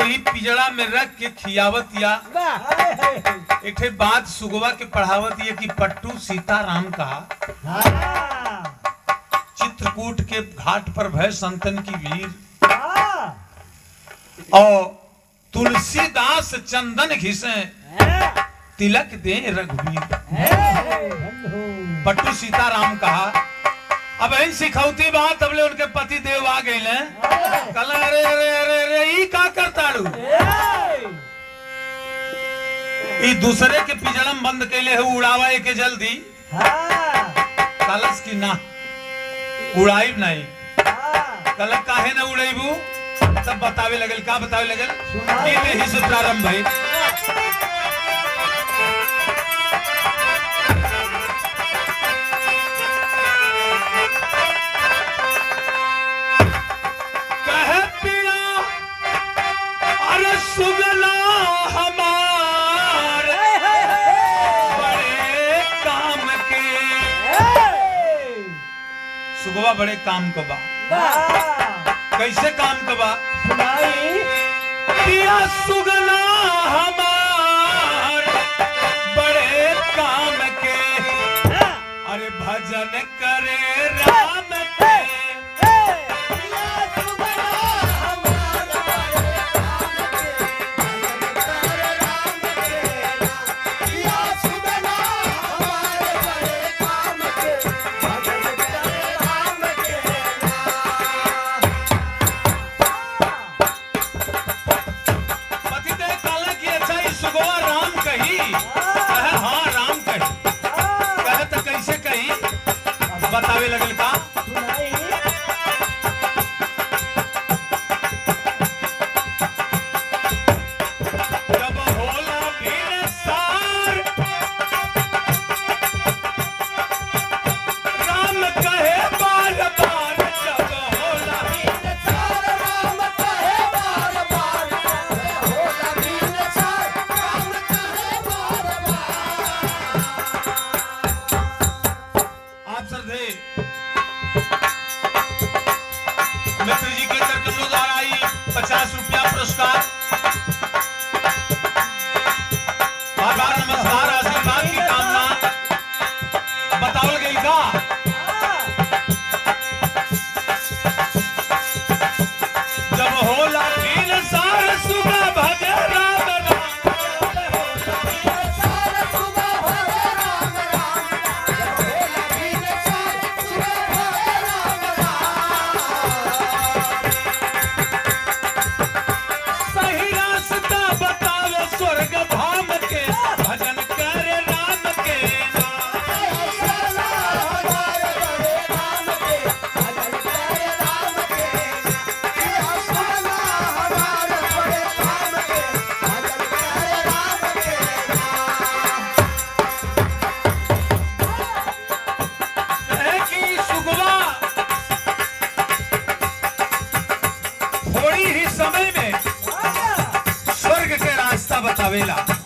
वही पिजड़ा में रख के खियावत या एक ठे बात सुगवा के पढ़ावत ये कि पट्टू सीताराम का चित्रकूट के घाट पर भय संतन की वीर और तुलसीदास चंदन घिसे तिलक दे रघुवीर। पट्टू सीताराम कहा। अब इन सिखौती बात तबले उनके पति देव आ गए कल अरे अरे अरे अरे ई का करताड़ू ई दूसरे के पिजड़म बंद कैले है उड़ावा के जल्दी कलश की ना उड़ाई नहीं कल काहे ना उड़ेबू तब बतावे लगल का बतावे लगल कि ही से प्रारंभ भाई सुगला हमारे बड़े काम के सुगवा बड़े काम को बा कैसे काम को बा पिया सुगला हमारे बड़े काम के अरे भजन करे राम के बतावे लगल का जब होला भीड़ सार राम कहे बार बार जब होला भीड़ सार राम कहे बार बार होला भीड़ सार राम कहे बार बार। आप श्रद्धे मित्र जी के तरफ से द्वारा आई 50 रुपया पुरस्कार बार-बार नमस्कार आशीर्वाद की कामना बतावल गई का जब होला भीड़ सार सुबह भजे राम बतावेला।